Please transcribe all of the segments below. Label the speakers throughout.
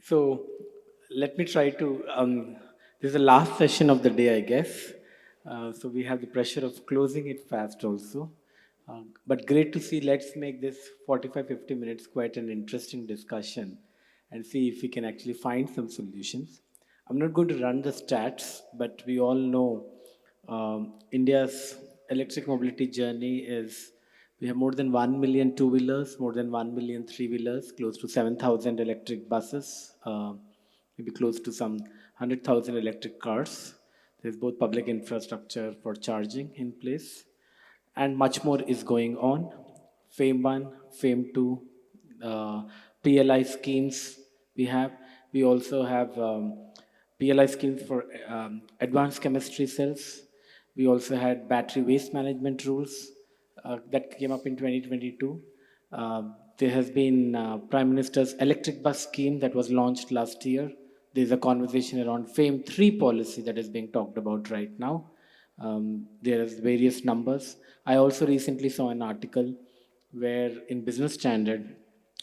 Speaker 1: So let me try to. This is the last session of the day, I guess. So we have the pressure of closing it fast also. But great to see. Let's make this 45, 50 minutes quite an interesting discussion and see if we can actually find some solutions. I'm not going to run the stats, but we all know India's electric mobility journey is we have more than 1 million two wheelers, more than 1 million three wheelers, close to 7,000 electric buses, maybe close to some 100,000 electric cars. There's both public infrastructure for charging in place, and much more is going on. FAME 1, FAME 2, PLI schemes we have. We also have PLI schemes for advanced chemistry cells. We also had battery waste management rules that came up in 2022. There has been Prime Minister's electric bus scheme that was launched last year. There's a conversation around FAME 3 policy that is being talked about right now. There is various numbers. I also recently saw an article where in Business Standard,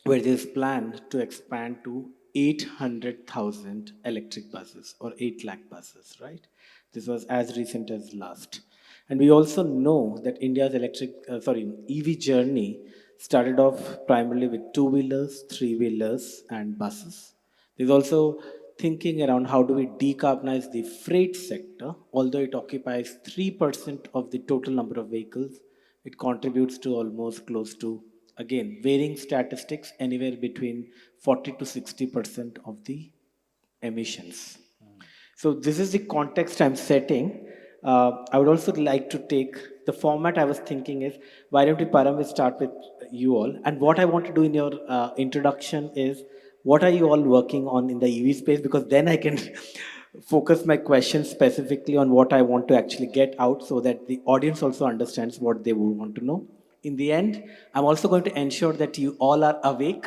Speaker 1: where there's plan to expand to 800,000 electric buses or 8 lakh buses, right? This was as recent as last. And we also know that India's EV journey started off primarily with two wheelers, three wheelers, and buses. There's also thinking around how do we decarbonize the freight sector. Although it occupies 3% of the total number of vehicles, it contributes to almost close to, again, varying statistics, anywhere between 40 to 60% of the emissions. So this is the context I'm setting. I would also like to take the format I was thinking is why don't we Param we start with you all, and what I want to do in your introduction is what are you all working on in the EV space, because then I can focus my questions specifically on what I want to actually get out so that the audience also understands what they would want to know. In the end, I'm also going to ensure that you all are awake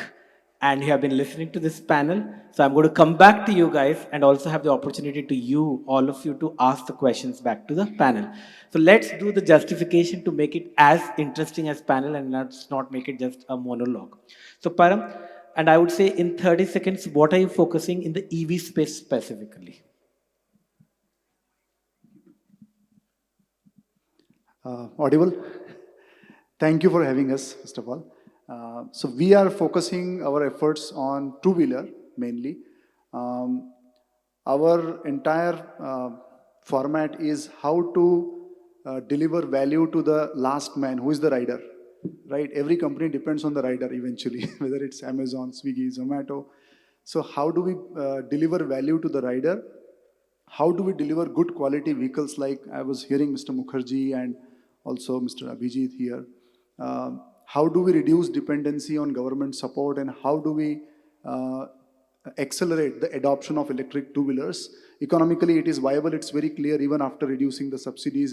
Speaker 1: and you have been listening to this panel. So I'm going to come back to you guys and also have the opportunity to you, all of you, to ask the questions back to the panel. So let's do the justification to make it as interesting as panel and let's not make it just a monologue. So Param, and I would say in 30 seconds, what are you focusing in the EV space specifically?
Speaker 2: Audible? Thank you for having us, first of all. So we are focusing our efforts on two-wheeler mainly. Um, our entire format is how to deliver value to the last man, who is the rider, right? Every company depends on the rider eventually, whether it's Amazon, Swiggy, Zomato. So how do we deliver value to the rider? How do we deliver good quality vehicles, like I was hearing Mr. Mukherjee and also Mr. Abhijit here. How do we reduce dependency on government support, and how do we uh, accelerate the adoption of electric two-wheelers? Economically, it is viable. It's very clear. Even after reducing the subsidies,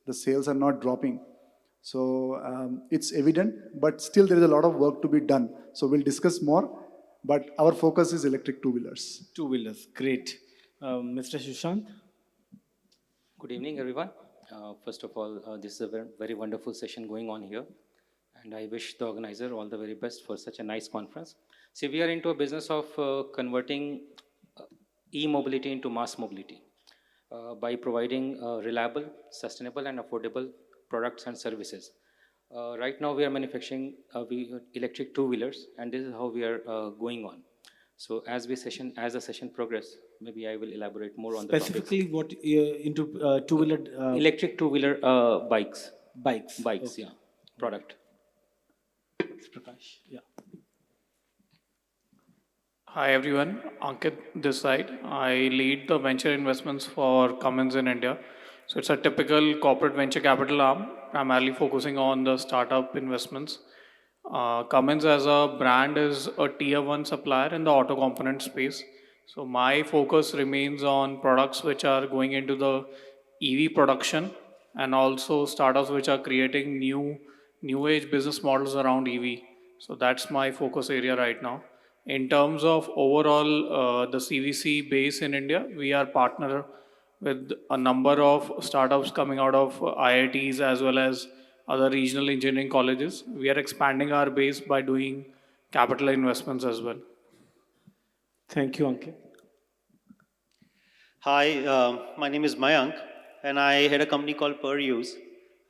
Speaker 2: the sales are not dropping. So it's evident, but still there is a lot of work to be done. So we'll discuss more, but our focus is electric two-wheelers.
Speaker 1: Two wheelers, great. Mr. Shushant?
Speaker 3: Good evening, everyone. First of all, this is a very wonderful session going on here, and I wish the organizer all the very best for such a nice conference. See, we are into a business of converting e-mobility into mass mobility by providing reliable, sustainable, and affordable products and services. Right now, we are manufacturing electric two-wheelers, and this is how we are going on. So, as the session progress, maybe I will elaborate more on the topics.
Speaker 1: Specifically, what into two-wheeler
Speaker 3: Electric two-wheeler
Speaker 1: bikes?
Speaker 3: bikes,
Speaker 1: Okay.
Speaker 3: yeah, product.
Speaker 1: Prakash, yeah.
Speaker 4: Hi everyone, Ankit this side. I lead the venture investments for Cummins in India. So it's a typical corporate venture capital arm, primarily focusing on the startup investments. Cummins as a brand is a tier one supplier in the auto component space. So my focus remains on products which are going into the EV production and also startups which are creating new age business models around EV. So that's my focus area right now. In terms of overall the CVC base in India, we are partner with a number of startups coming out of IITs as well as other regional engineering colleges. We are expanding our base by doing capital investments as well.
Speaker 1: Thank you, Ankit.
Speaker 5: Hi, my name is Mayank, and I head a company called Per Use.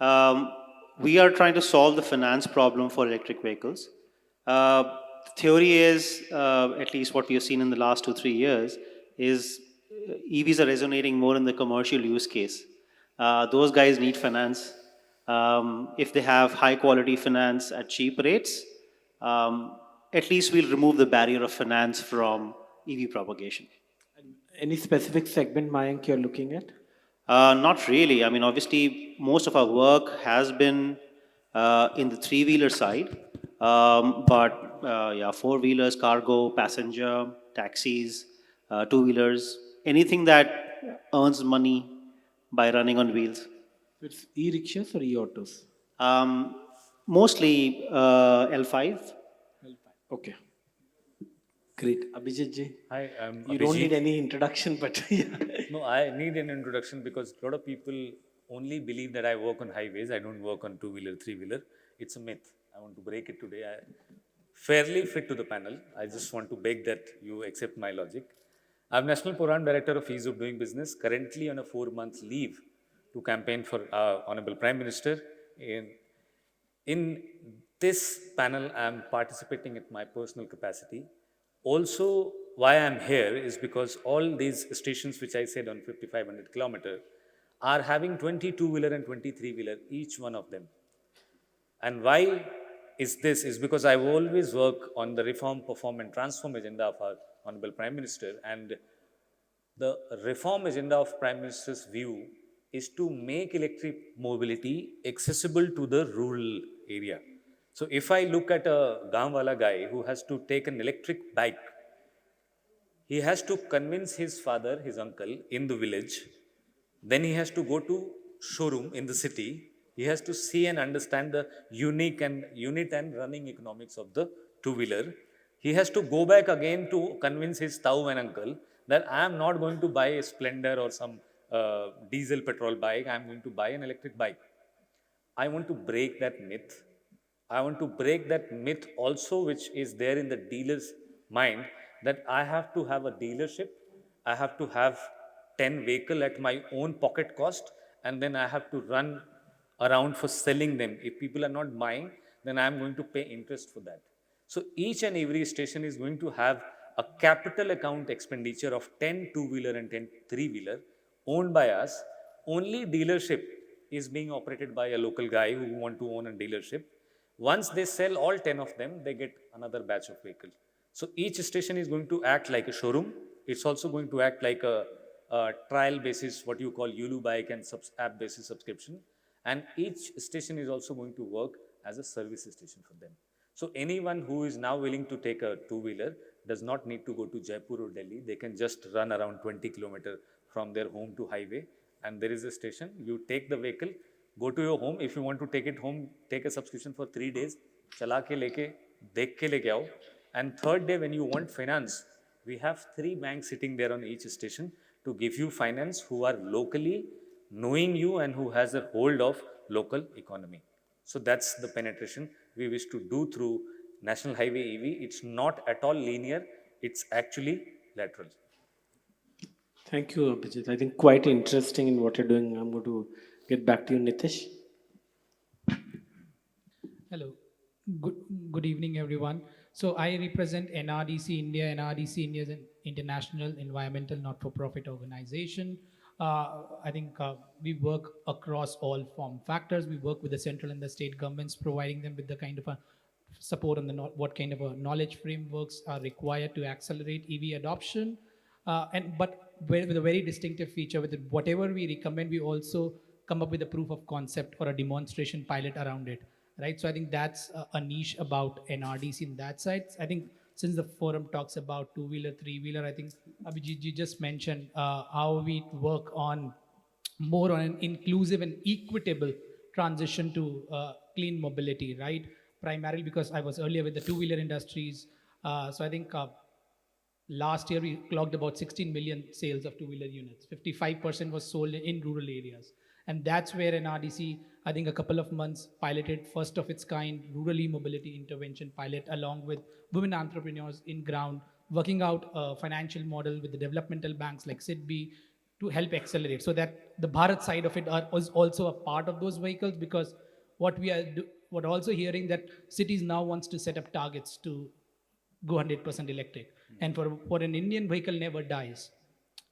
Speaker 5: Um, we are trying to solve the finance problem for electric vehicles. The theory is, at least what we have seen in the last 2, 3 years, is EVs are resonating more in the commercial use case. Those guys need finance. If they have high quality finance at cheap rates, um, at least we'll remove the barrier of finance from EV propagation.
Speaker 1: Any specific segment, Mayank, you're looking at?
Speaker 5: Not really. I mean, obviously, most of our work has been in the three-wheeler side, but yeah, four-wheelers, cargo, passenger, taxis, two-wheelers, anything that earns money by running on wheels.
Speaker 1: It's e-rickshaws or e-autos?
Speaker 5: Um, Mostly L5.
Speaker 1: Okay, great. Abhijit ji,
Speaker 6: Hi, I'm
Speaker 1: you don't need
Speaker 6: Abhijit.
Speaker 1: any introduction, but yeah.
Speaker 6: No, I need an introduction because a lot of people only believe that I work on highways. I don't work on two-wheeler, three-wheeler. It's a myth. I want to break it today. I fairly fit to the panel. I just want to beg that you accept my logic. I'm National Program Director of Ease of Doing Business, currently on a 4-month leave to campaign for Honorable Prime Minister. In this panel, I'm participating at my personal capacity. Also, why I'm here is because all these stations, which I said on 5,500 kilometer, are having 22-wheeler and 23-wheeler, each one of them. And why is this? Is because I've always worked on the reform, perform, and transform agenda of our Honorable Prime Minister. And the reform agenda of Prime Minister's view is to make electric mobility accessible to the rural area. So if I look at a Gaonwala guy who has to take an electric bike, he has to convince his father, his uncle in the village. Then he has to go to showroom in the city. He has to see and understand the unique and unit and running economics of the two-wheeler. He has to go back again to convince his tau and uncle that I am not going to buy a Splendor or some diesel petrol bike. I am going to buy an electric bike. I want to break that myth. I want to break that myth also, which is there in the dealer's mind, that I have to have a dealership, I have to have 10 vehicle at my own pocket cost, and then I have to run around for selling them. If people are not buying, then I am going to pay interest for that. So each and every station is going to have a capital account expenditure of 10 two-wheeler and 10 three-wheeler owned by us. Only dealership is being operated by a local guy who want to own a dealership. Once they sell all 10 of them, they get another batch of vehicle. So each station is going to act like a showroom. It's also going to act like a trial basis, what you call Yulu bike and app basis subscription. And each station is also going to work as a service station for them. So anyone who is now willing to take a two-wheeler does not need to go to Jaipur or Delhi. They can just run around 20 kilometers from their home to highway, and there is a station. You take the vehicle, go to your home. If you want to take it home, take a subscription for 3 days. Chala ke leke, dekh ke leke aao. And third day, when you want finance, we have 3 banks sitting there on each station to give you finance who are locally knowing you and who has a hold of local economy. So that's the penetration we wish to do through National Highway EV. It's not at all linear, it's actually lateral.
Speaker 1: Thank you, Abhijit. I think quite interesting in what you're doing. I'm going to get back to you, Nitish.
Speaker 7: Hello. Good, good evening, everyone. So I represent NRDC India. NRDC India is an international environmental not-for-profit organization. I think we work across all form factors. We work with the central and the state governments, providing them with the kind of a support on the what kind of a knowledge frameworks are required to accelerate EV adoption. With a very distinctive feature, with whatever we recommend, we also come up with a proof of concept or a demonstration pilot around it, right? So I think that's a niche about NRDC in that side. I think since the forum talks about two-wheeler, three-wheeler, I think Abhijit ji just mentioned how we work on more on an inclusive and equitable transition to clean mobility, right? Primarily because I was earlier with the two-wheeler industries. So I think last year we clocked about 16 million sales of two-wheeler units. 55% was sold in rural areas. And that's where NRDC, I think a couple of months, piloted first of its kind rural e-mobility intervention pilot along with women entrepreneurs in ground working out a financial model with the developmental banks like SIDBI to help accelerate, so that the Bharat side of it is also a part of those vehicles. Because what also hearing that cities now wants to set up targets to go 100% electric, and for an Indian vehicle never dies,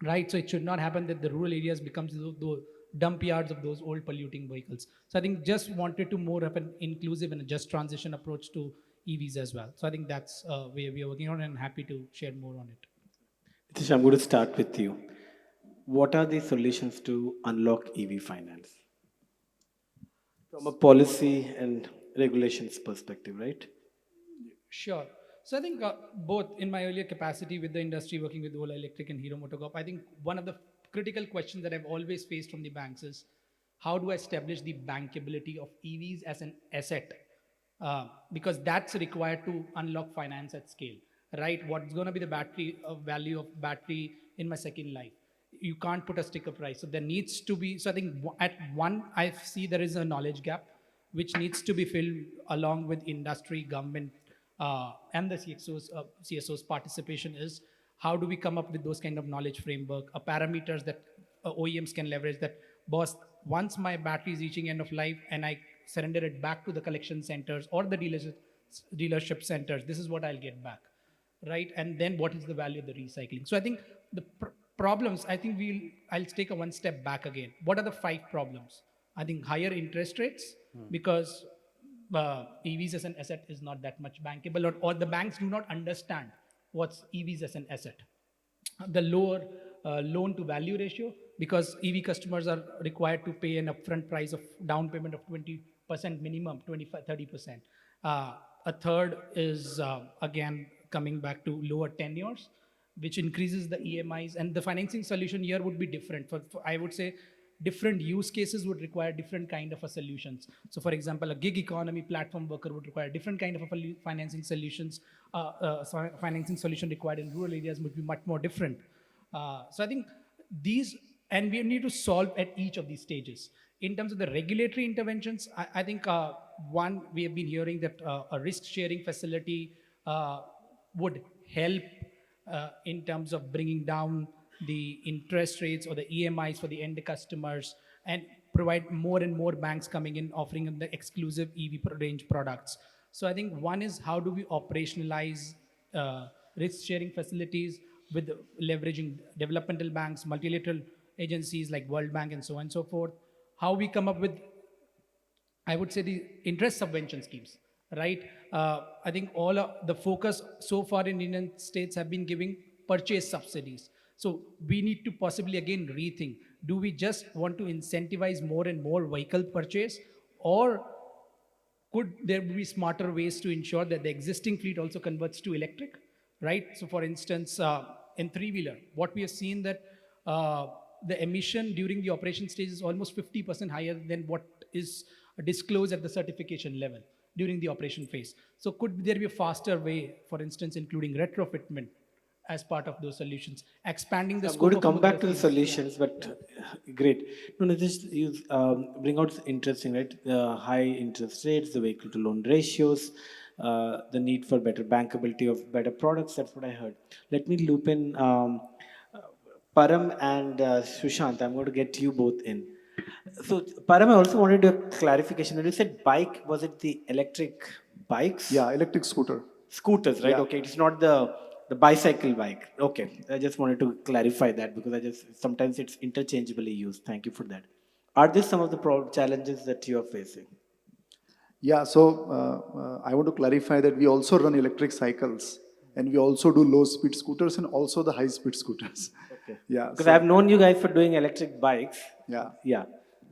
Speaker 7: right? So it should not happen that the rural areas becomes the dump yards of those old polluting vehicles. So I think just wanted to more of an inclusive and a just transition approach to EVs as well. So I think that's where we are working on, and happy to share more on it.
Speaker 1: Nitish, I'm going to start with you. What are the solutions to unlock EV finance? From a policy and regulations perspective, right?
Speaker 7: Sure. So I think both in my earlier capacity with the industry, working with Ola Electric and Hero MotoCorp, I think one of the critical questions that I've always faced from the banks is how do I establish the bankability of EVs as an asset? Because that's required to unlock finance at scale, right? What's going to be the battery value of battery in my second life? You can't put a sticker price. So there needs to be, so I think at one, I see there is a knowledge gap which needs to be filled along with industry, government, and the CSO's participation is how do we come up with those kind of knowledge framework, parameters that OEMs can leverage that, boss, once my battery is reaching end of life and I surrender it back to the collection centers or the dealership centers, this is what I'll get back, right? And then what is the value of the recycling? So I think the problems, I think I'll take a one step back again. What are the 5 problems? I think higher interest rates, because EVs as an asset is not that much bankable, or the banks do not understand what's EVs as an asset. The lower loan to value ratio, because EV customers are required to pay an upfront price of down payment of 20% minimum, 25-30%. A third is again coming back to lower tenures, which increases the EMIs, and the financing solution here would be different. For I would say different use cases would require different kind of a solutions. So for example, a gig economy platform worker would require different kind of a financing solutions. Financing solution required in rural areas would be much more different. So I think these, and we need to solve at each of these stages. In terms of the regulatory interventions, I think one, we have been hearing that a risk sharing facility would help in terms of bringing down the interest rates or the EMIs for the end customers, and provide more and more banks coming in offering them the exclusive EV range products. So I think one is how do we operationalize risk sharing facilities with leveraging developmental banks, multilateral agencies like World Bank and so on and so forth. How we come up with, I would say, the interest subvention schemes, right? I think all of the focus so far in the United States have been giving purchase subsidies. So we need to possibly again rethink, do we just want to incentivize more and more vehicle purchase, or could there be smarter ways to ensure that the existing fleet also converts to electric, right? So for instance, in three-wheeler, what we have seen that the emission during the operation stage is almost 50% higher than what is disclosed at the certification level during the operation phase. So could there be a faster way, for instance, including retrofitment as part of those solutions, expanding the
Speaker 1: I'm
Speaker 7: scope
Speaker 1: going to
Speaker 7: of
Speaker 1: come
Speaker 7: work
Speaker 1: back to the
Speaker 7: things?
Speaker 1: solutions, but great. No, this you bring out interesting, right? The high interest rates, the vehicle to loan ratios, the need for better bankability of better products. That's what I heard. Let me loop in Param and Sushant. I'm going to get you both in. So, Param, I also wanted a clarification. When you said bike, was it the electric bikes?
Speaker 2: Yeah, electric scooter.
Speaker 1: Scooters, right?
Speaker 2: Yeah.
Speaker 1: Okay, it's not the bicycle bike. Okay, I just wanted to clarify that because I just sometimes it's interchangeably used. Thank you for that. Are these some of the challenges that you are facing?
Speaker 2: Yeah, so I want to clarify that we also run electric cycles, and we also do low-speed scooters and also the high-speed scooters.
Speaker 1: Okay.
Speaker 2: Yeah.
Speaker 1: Because
Speaker 2: So,
Speaker 1: I've known you guys for doing electric bikes.
Speaker 2: yeah.
Speaker 1: Yeah.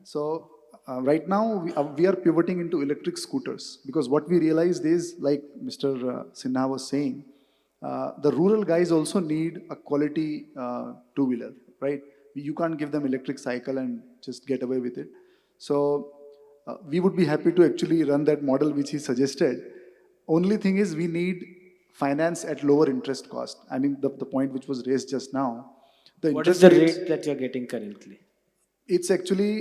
Speaker 2: So right now we are pivoting into electric scooters, because what we realized is, like Mr. Sinha was saying, the rural guys also need a quality two-wheeler, right? You can't give them electric cycle and just get away with it. So we would be happy to actually run that model which he suggested. Only thing is we need finance at lower interest cost. I mean, the point which was raised just now. The
Speaker 1: What is
Speaker 2: interest
Speaker 1: the
Speaker 2: rates,
Speaker 1: rate that you're getting currently?
Speaker 2: it's actually,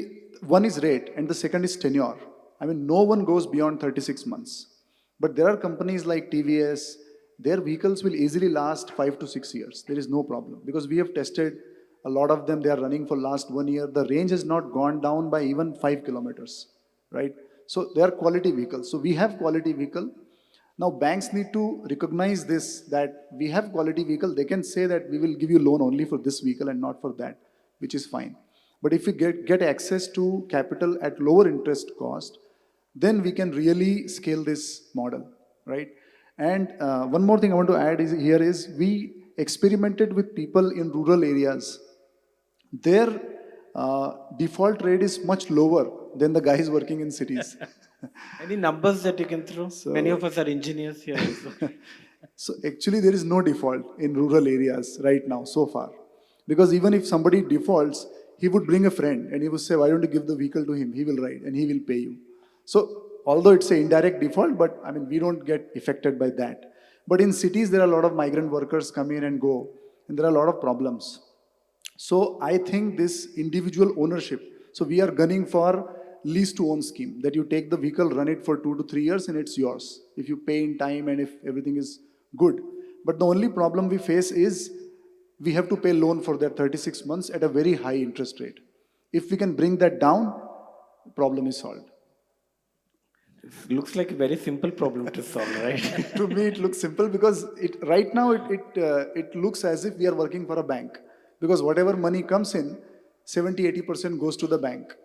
Speaker 2: one is rate and the second is tenure. I mean, no one goes beyond 36 months. But there are companies like TVS their vehicles will easily last 5 to 6 years. There is no problem because we have tested a lot of them. They are running for last 1 year. The range has not gone down by even 5 kilometers, right? So they are quality vehicles. So we have quality vehicle. Now banks need to recognize this, that we have quality vehicle. They can say that we will give you loan only for this vehicle and not for that, which is fine. But if we get access to capital at lower interest cost, then we can really scale this model, right? And one more thing I want to add is here is we experimented with people in rural areas. Their default rate is much lower than the guys working in cities.
Speaker 1: Any numbers that you can throw? Many of us are engineers here also.
Speaker 2: So actually, there is no default in rural areas right now so far, because even if somebody defaults, he would bring a friend and he would say, "Why don't you give the vehicle to him? He will ride and he will pay you." So although it's an indirect default, but I mean we don't get affected by that. But in cities, there are a lot of migrant workers come in and go, and there are a lot of problems. So I think this individual ownership. So we are gunning for lease to own scheme, that you take the vehicle, run it for 2 to 3 years, and it's yours if you pay in time and if everything is good. But the only problem we face is we have to pay loan for that 36 months at a very high interest rate. If we can bring that down, problem is solved.
Speaker 1: It looks like a very simple problem to solve, right?
Speaker 2: To me, it looks simple because right now it looks as if we are working for a bank, because whatever money comes in, 70-80% goes to the bank,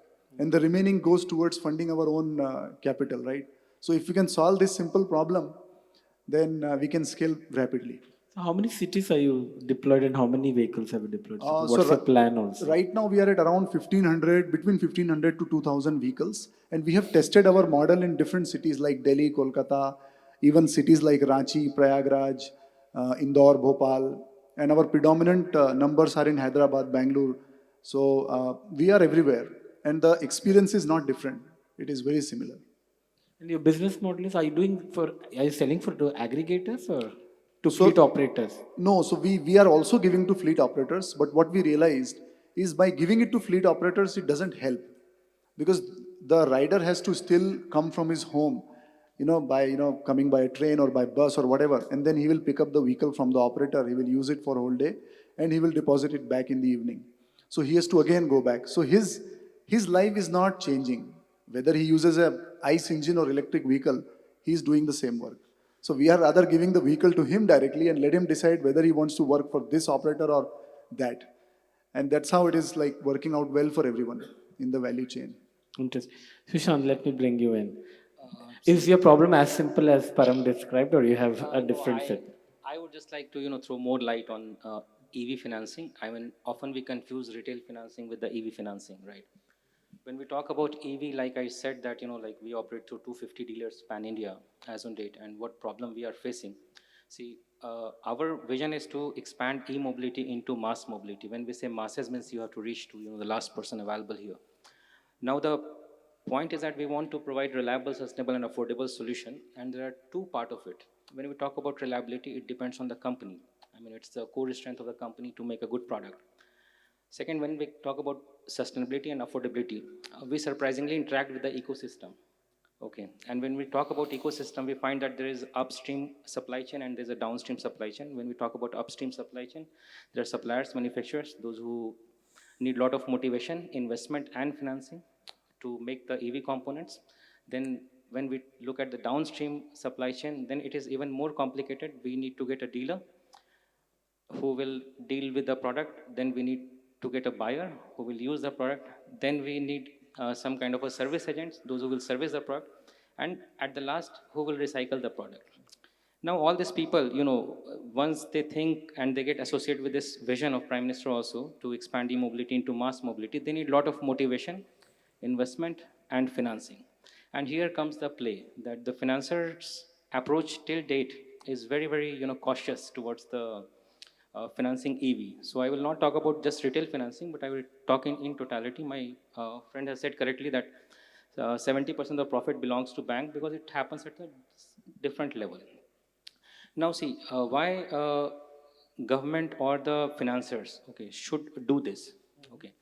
Speaker 2: and the remaining goes towards funding our own capital, right? So if we can solve this simple problem, then we can scale rapidly.
Speaker 1: So how many cities are you deployed and how many vehicles have you deployed? So
Speaker 2: So
Speaker 1: what's your plan also?
Speaker 2: Right now we are at around 1500, between 1500 to 2000 vehicles, and we have tested our model in different cities like Delhi, Kolkata, even cities like Ranchi, Prayagraj, Indore, Bhopal, and our predominant numbers are in Hyderabad, Bangalore. So we are everywhere, and the experience is not different. It is very similar.
Speaker 1: And your business model is, are you selling for to aggregators or to
Speaker 2: So-
Speaker 1: fleet operators?
Speaker 2: No, so we are also giving to fleet operators, but what we realized is by giving it to fleet operators, it doesn't help because the rider has to still come from his home, by coming by a train or by bus or whatever, and then he will pick up the vehicle from the operator. He will use it for a whole day, and he will deposit it back in the evening. So he has to again go back. So his life is not changing. Whether he uses a ICE engine or electric vehicle, he is doing the same work. So we are rather giving the vehicle to him directly and let him decide whether he wants to work for this operator or that. And that's how it is like working out well for everyone in the value chain.
Speaker 1: Interesting. Sushant, let me bring you in. Is your problem as simple as Param described, or you have a different set?
Speaker 3: I would just like to, throw more light on EV financing. I mean, often we confuse retail financing with the EV financing, right? When we talk about EV, like I said that, like we operate through 250 dealers pan-India as on date, and what problem we are facing. See, our vision is to expand e-mobility into mass mobility. When we say masses means you have to reach to, the last person available here. Now the point is that we want to provide reliable, sustainable and affordable solution, and there are two parts of it. When we talk about reliability, it depends on the company. I mean, it's the core strength of the company to make a good product. Second, when we talk about sustainability and affordability, we surprisingly interact with the ecosystem. Okay, and when we talk about ecosystem, we find that there is upstream supply chain and there's a downstream supply chain. When we talk about upstream supply chain, there are suppliers, manufacturers, those who need a lot of motivation, investment and financing to make the EV components. Then when we look at the downstream supply chain, then it is even more complicated. We need to get a dealer who will deal with the product. Then we need to get a buyer who will use the product. Then we need some kind of a service agents, those who will service the product. And at the last, who will recycle the product. Now, all these people, once they think and they get associated with this vision of Prime Minister also to expand e-mobility into mass mobility, they need a lot of motivation, investment, and financing. And here comes the play that the financiers' approach till date is very, very, cautious towards the financing EV. So I will not talk about just retail financing, but I will talk in totality. My friend has said correctly that 70% of the profit belongs to bank because it happens at a different level. Now see, why government or the financiers, okay, should do this, okay.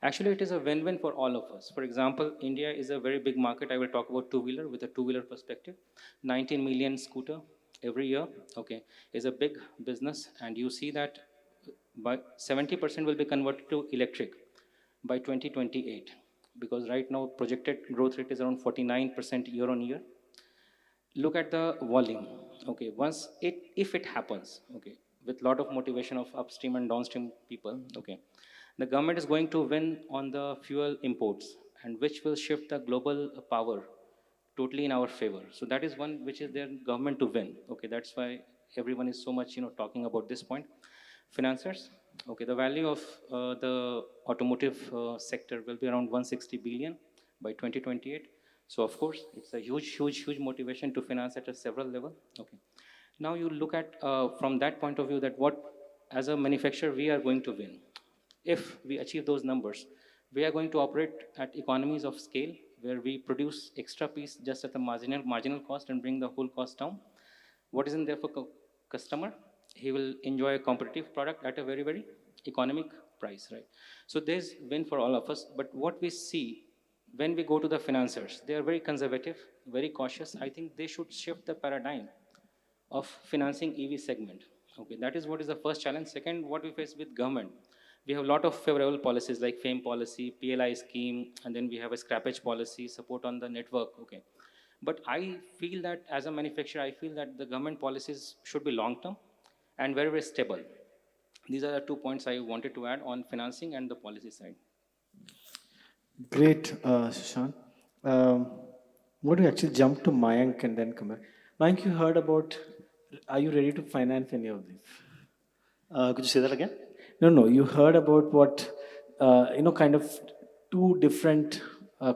Speaker 3: Actually, it is a win-win for all of us. For example, India is a very big market. I will talk about two-wheeler with a two-wheeler perspective. 19 million scooter, every year, okay, is a big business, and you see that by 70% will be converted to electric by 2028, because right now projected growth rate is around 49% year on year. Look at the volume, okay, once it, if it happens, okay, with lot of motivation of upstream and downstream people, okay, the government is going to win on the fuel imports, and which will shift the global power totally in our favor. So that is one which is their government to win, okay, that's why everyone is so much, talking about this point. Financiers, okay, the value of the automotive sector will be around 160 billion by 2028. So of course, it's a huge, huge, huge motivation to finance at a several level. Okay. Now you look at from that point of view that what, as a manufacturer, we are going to win. If we achieve those numbers, we are going to operate at economies of scale where we produce extra piece just at the marginal cost and bring the whole cost down. What is in there for customer? He will enjoy a competitive product at a very, very economic price, right? So there's win for all of us. But what we see when we go to the financiers, they are very conservative, very cautious. I think they should shift the paradigm of financing EV segment. Okay, that is what is the first challenge. Second, what we face with government, we have a lot of favorable policies like FAME policy, PLI scheme, and then we have a scrappage policy, support on the network. Okay, but I feel that as a manufacturer, I feel that the government policies should be long term and very, very stable. These are the 2 points I wanted to add on financing and the policy side.
Speaker 1: Great, Shashank. What do you actually jump to Mayank and then come back? Mayank, you heard about, are you ready to finance any of this?
Speaker 5: Could you say that again?
Speaker 1: No, you heard about what, kind of two different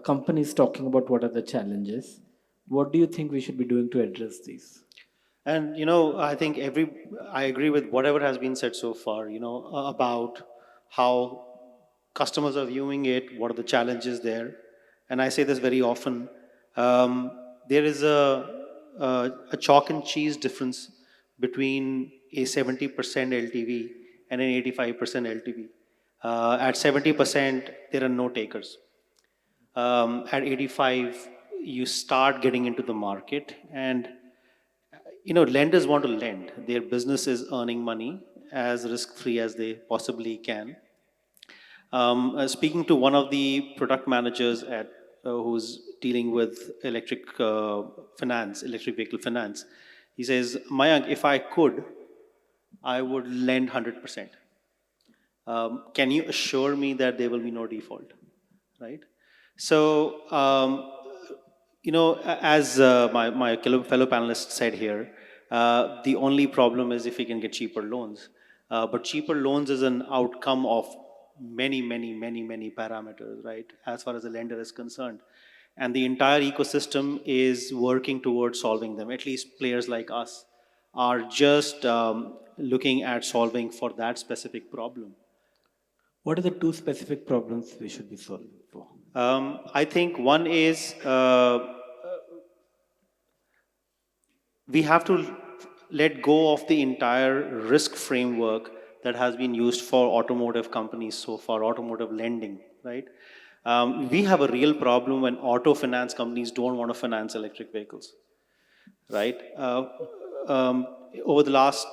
Speaker 1: companies talking about what are the challenges. What do you think we should be doing to address these?
Speaker 5: And I think I agree with whatever has been said so far. About how customers are viewing it, what are the challenges there, and I say this very often. There is a chalk and cheese difference between a 70% LTV and an 85% LTV. At 70%, there are no takers. At 85, you start getting into the market, and lenders want to lend. Their business is earning money as risk-free as they possibly can. Speaking to one of the product managers at who's dealing with electric vehicle finance, he says, Mayank, if I could, I would lend 100%. Can you assure me that there will be no default, right? So, as my fellow panelist said here, the only problem is if we can get cheaper loans. But cheaper loans is an outcome of many, many, many, many parameters, right? As far as the lender is concerned. And the entire ecosystem is working towards solving them. At least players like us are just looking at solving for that specific problem.
Speaker 1: What are the two specific problems we should be solving for?
Speaker 5: I think one is we have to let go of the entire risk framework that has been used for automotive companies so far, automotive lending, right? We have a real problem when auto finance companies don't want to finance electric vehicles, right? Over the last,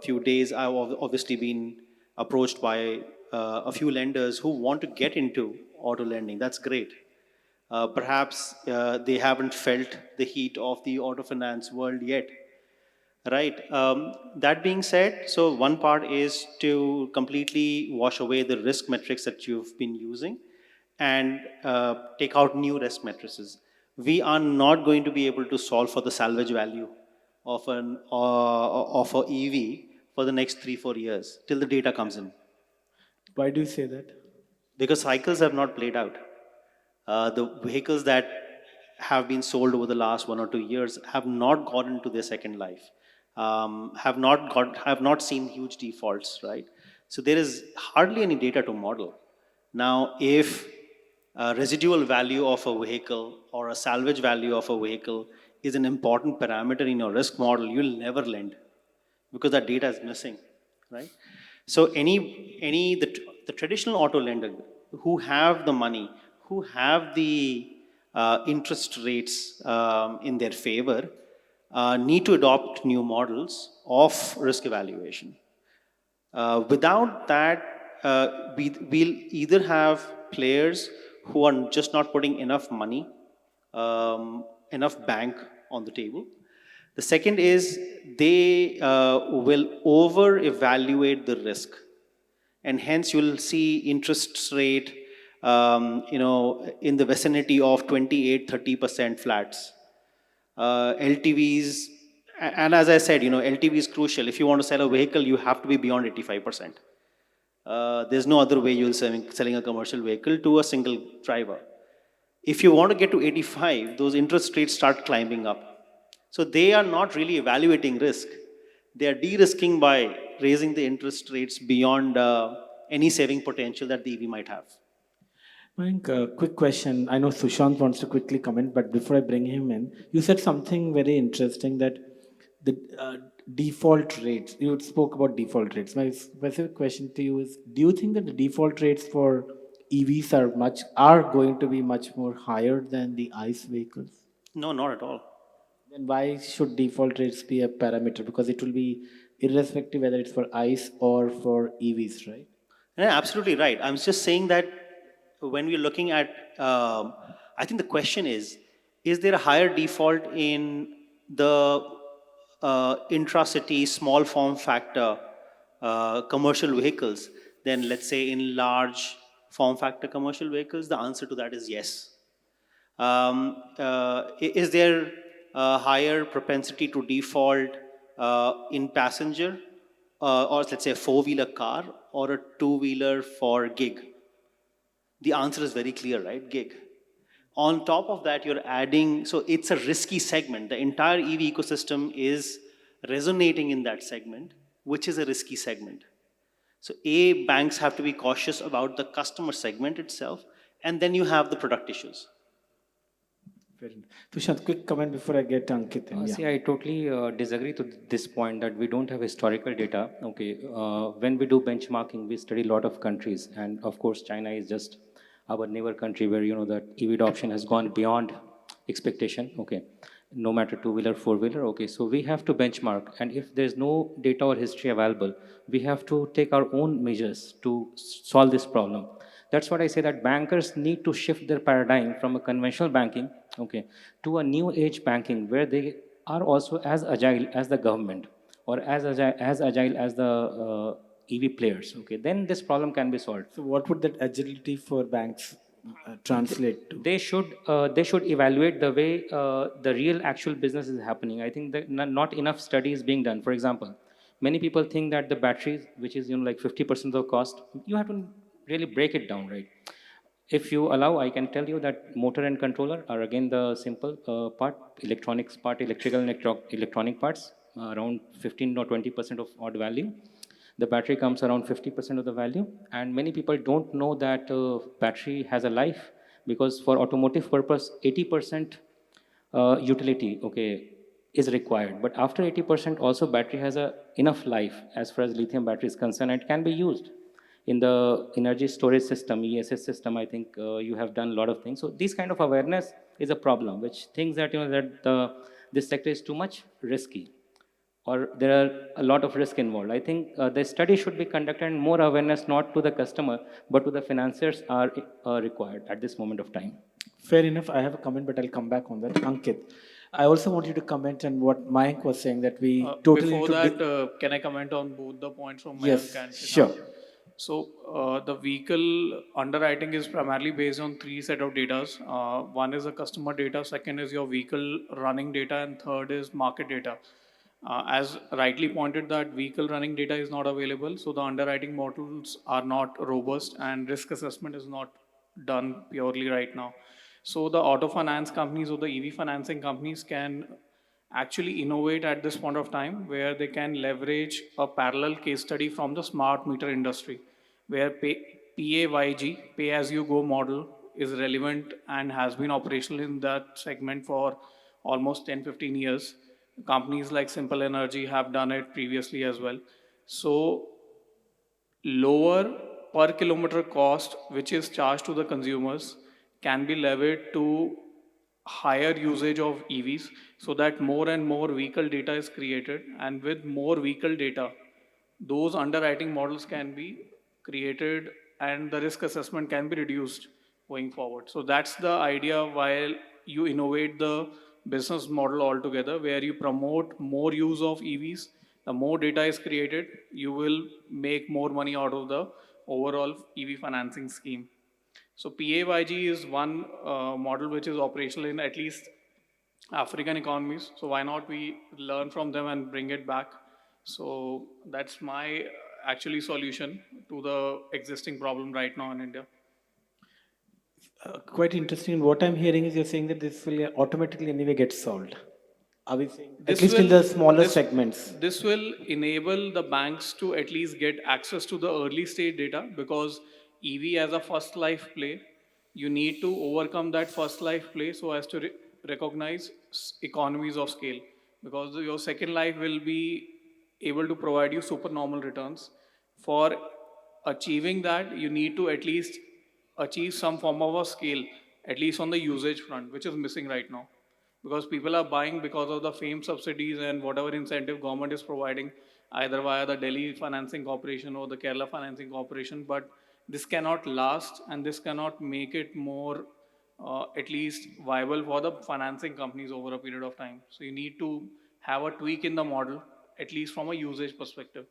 Speaker 5: few days, I've obviously been approached by a few lenders who want to get into auto lending. That's great. Perhaps they haven't felt the heat of the auto finance world yet, right? That being said, so one part is to completely wash away the risk metrics that you've been using and take out new risk matrices. We are not going to be able to solve for the salvage value of an of a EV for the next 3-4 years till the data comes in.
Speaker 1: Why do you say that?
Speaker 5: Because cycles have not played out. The vehicles that have been sold over the last 1 or 2 years have not got into their second life, have not seen huge defaults, right? So there is hardly any data to model. Now, if a residual value of a vehicle or a salvage value of a vehicle is an important parameter in your risk model, you'll never lend because that data is missing, right? So the traditional auto lender who have the money, who have the interest rates in their favor, need to adopt new models of risk evaluation. Without that, we'll either have players who are just not putting enough money, enough bank on the table. The second is they will over evaluate the risk, and hence you'll see interest rate in the vicinity of 28-30% flats. LTVs, and as I said, LTV is crucial. If you want to sell a vehicle, you have to be beyond 85%. There's no other way you'll selling a commercial vehicle to a single driver. If you want to get to 85, those interest rates start climbing up. So they are not really evaluating risk. They are de-risking by raising the interest rates beyond any saving potential that the EV might have.
Speaker 1: Mayank, quick question. I know Sushant wants to quickly comment, but before I bring him in, you said something very interesting that the default rates, you spoke about default rates. My specific question to you is, do you think that the default rates for EVs are going to be much more higher than the ICE vehicles?
Speaker 5: No, not at all.
Speaker 1: Then why should default rates be a parameter? Because it will be irrespective whether it's for ICE or for EVs, right?
Speaker 5: Yeah, absolutely right. I'm just saying that when we're looking at, I think the question is there a higher default in the intra-city small form factor commercial vehicles than, let's say, in large form factor commercial vehicles? The answer to that is yes. Is there a higher propensity to default in passenger, or let's say a four-wheeler car or a two-wheeler for gig? The answer is very clear, right? Gig. On top of that, you're adding, so it's a risky segment. The entire EV ecosystem is resonating in that segment, which is a risky segment. So banks have to be cautious about the customer segment itself, and then you have the product issues.
Speaker 1: Fair enough. Tushant, quick comment before I get Ankit in.
Speaker 3: See, I totally disagree to this point that we don't have historical data. Okay, when we do benchmarking, we study a lot of countries, and of course, China is just our neighbor country where the EV adoption has gone beyond expectation. Okay, no matter two-wheeler, four-wheeler. Okay, so we have to benchmark, and if there's no data or history available, we have to take our own measures to solve this problem. That's what I say, that bankers need to shift their paradigm from a conventional banking, okay, to a new age banking where they are also as agile as the government or as agile as the EV players. Okay, then this problem can be solved.
Speaker 1: So what would that agility for banks translate to?
Speaker 3: They should evaluate the way the real actual business is happening. I think that not enough study is being done. For example, many people think that the batteries, which is like 50% of the cost, you have to really break it down, right? If you allow, I can tell you that motor and controller are again the simple part, electronics part, electrical and electronic parts, around 15 or 20% of odd value. The battery comes around 50% of the value, and many people don't know that battery has a life, because for automotive purpose, 80% utility, okay, is required. But after 80%, also battery has enough life as far as lithium battery is concerned. It can be used in the energy storage system, ESS system. I think you have done a lot of things. So this kind of awareness is a problem, which thinks that this sector is too much risky, or there are a lot of risk involved. I think the study should be conducted, and more awareness not to the customer but to the financiers are required at this moment of time.
Speaker 1: Fair enough. I have a comment, but I'll come back on that. Ankit, I also want you to comment on what Mayank was saying, that we totally
Speaker 4: Before
Speaker 1: need to
Speaker 4: that, can I comment on both the points from
Speaker 1: Yes,
Speaker 4: Mayank and
Speaker 1: sure.
Speaker 4: Shashank? So the vehicle underwriting is primarily based on three set of data. One is the customer data, second is your vehicle running data, and third is market data. As rightly pointed, that vehicle running data is not available, so the underwriting models are not robust and risk assessment is not done purely right now. So the auto finance companies or the EV financing companies can actually innovate at this point of time, where they can leverage a parallel case study from the smart meter industry, where PAYG, pay as you go model, is relevant and has been operational in that segment for almost 10-15 years. Companies like Simple Energy have done it previously as well. So lower per kilometer cost, which is charged to the consumers, can be levied to higher usage of EVs so that more and more vehicle data is created. And with more vehicle data, those underwriting models can be created and the risk assessment can be reduced going forward. So that's the idea while you innovate the business model altogether, where you promote more use of EVs. The more data is created, you will make more money out of the overall EV financing scheme. So PAYG is one model which is operational in at least African economies. So why not we learn from them and bring it back? So that's my actually solution to the existing problem right now in India.
Speaker 1: Quite interesting. What I'm hearing is you're saying that this will automatically anyway get solved. Are we saying at
Speaker 4: This
Speaker 1: least in
Speaker 4: will
Speaker 1: the smaller
Speaker 4: this
Speaker 1: segments?
Speaker 4: this will enable the banks to at least get access to the early stage data, because EV as a first life play, you need to overcome that first life play so as to recognize economies of scale, because your second life will be able to provide you supernormal returns. For achieving that, you need to at least achieve some form of a scale, at least on the usage front, which is missing right now, because people are buying because of the FAME subsidies and whatever incentive government is providing, either via the Delhi Financing Corporation or the Kerala Financing Corporation. But this cannot last, and this cannot make it more at least viable for the financing companies over a period of time. So you need to have a tweak in the model, at least from a usage perspective.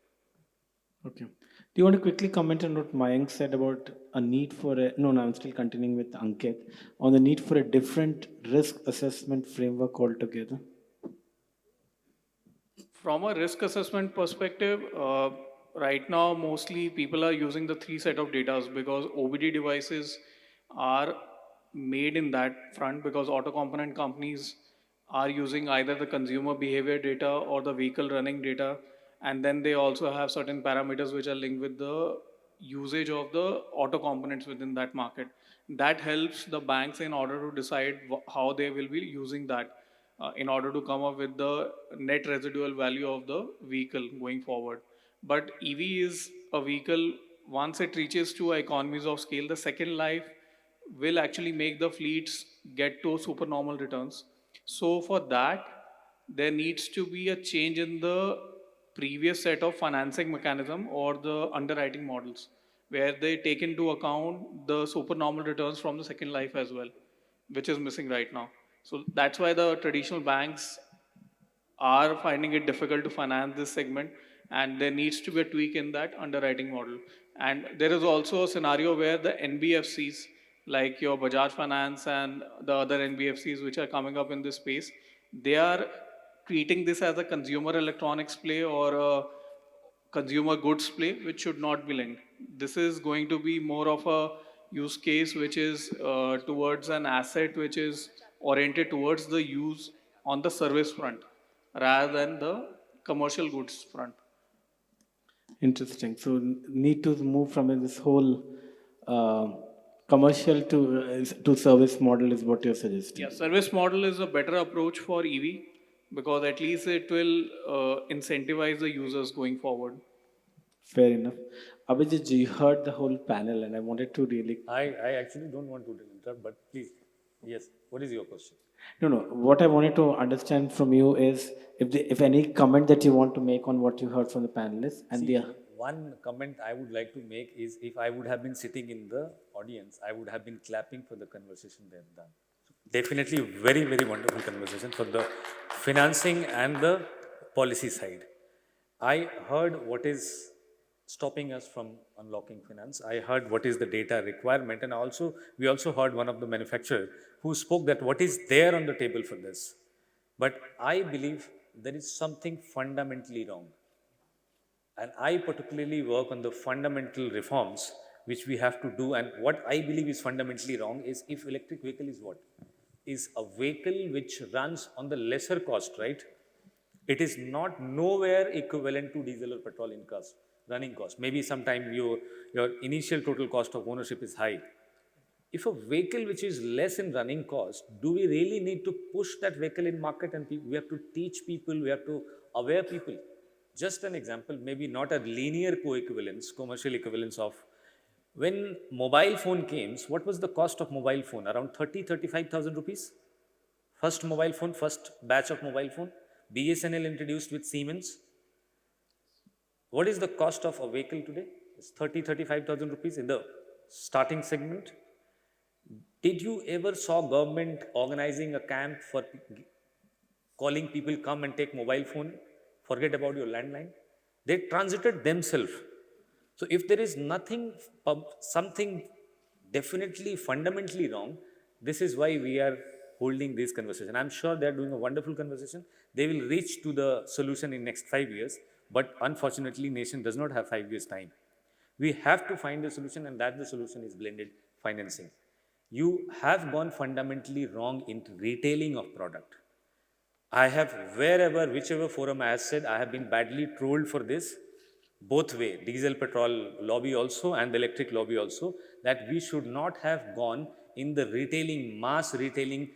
Speaker 1: Okay. Do you want to quickly comment on what Mayank said about a need for a, no, I'm still continuing with Ankit, on the need for a different risk assessment framework altogether?
Speaker 4: From a risk assessment perspective, right now mostly people are using the three set of data, because OBD devices are made in that front, because auto component companies are using either the consumer behavior data or the vehicle running data, and then they also have certain parameters which are linked with the usage of the auto components within that market. That helps the banks in order to decide how they will be using that in order to come up with the net residual value of the vehicle going forward. But EV is a vehicle, once it reaches to economies of scale, the second life will actually make the fleets get to supernormal returns. So for that, there needs to be a change in the previous set of financing mechanism or the underwriting models, where they take into account the supernormal returns from the second life as well, which is missing right now. So that's why the traditional banks are finding it difficult to finance this segment, and there needs to be a tweak in that underwriting model. And there is also a scenario where the NBFCs, like your Bajaj Finance and the other NBFCs which are coming up in this space, they are treating this as a consumer electronics play or a consumer goods play, which should not be linked. This is going to be more of a use case which is towards an asset which is oriented towards the use on the service front rather than the commercial goods front.
Speaker 1: Interesting. So need to move from this whole uh, commercial to service model is what you're suggesting.
Speaker 4: Yeah, service model is a better approach for EV, because at least it will incentivize the users going forward.
Speaker 1: Fair enough. Abhijit, you heard the whole panel, and I wanted to really
Speaker 6: I actually don't want to interrupt, but please, yes, what is your question?
Speaker 1: no. What I wanted to understand from you is if any comment that you want to make on what you heard from the panelists and
Speaker 6: See,
Speaker 1: the
Speaker 6: one comment I would like to make is if I would have been sitting in the audience, I would have been clapping for the conversation they have done. Definitely very, very wonderful conversation for the financing and the policy side. I heard what is stopping us from unlocking finance. I heard what is the data requirement, and also we also heard one of the manufacturer who spoke that what is there on the table for this. But I believe there is something fundamentally wrong. And I particularly work on the fundamental reforms which we have to do. And what I believe is fundamentally wrong is if electric vehicle is what? Is a vehicle which runs on the lesser cost, right? It is not nowhere equivalent to diesel or petrol in cost, running cost. Maybe sometime your initial total cost of ownership is high. If a vehicle which is less in running cost, do we really need to push that vehicle in market and we have to teach people, we have to aware people? Just an example, maybe not a linear co-equivalence, commercial equivalence of when mobile phone came, what was the cost of mobile phone? Around 35,000 rupees? First mobile phone, first batch of mobile phone, BSNL introduced with Siemens. What is the cost of a vehicle today? It's 35,000 rupees in the starting segment. Did you ever saw government organizing a camp for calling people come and take mobile phone? Forget about your landline. They transited themselves. So if there is something definitely fundamentally wrong, this is why we are holding this conversation. I'm sure they are doing a wonderful conversation. They will reach to the solution in next 5 years, but unfortunately, nation does not have 5 years time. We have to find a solution, and that the solution is blended financing. You have gone fundamentally wrong in retailing of product. I have, wherever, whichever forum I have said, I have been badly trolled for this, both way, diesel petrol lobby also and the electric lobby also, that we should not have gone in the retailing, mass retailing,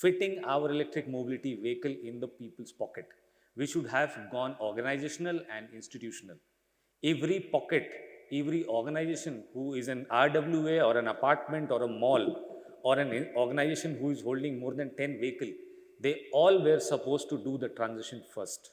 Speaker 6: fitting our electric mobility vehicle in the people's pocket. We should have gone organizational and institutional. Every pocket, every organization who is an RWA or an apartment or a mall or an organization who is holding more than 10 vehicles, they all were supposed to do the transition first.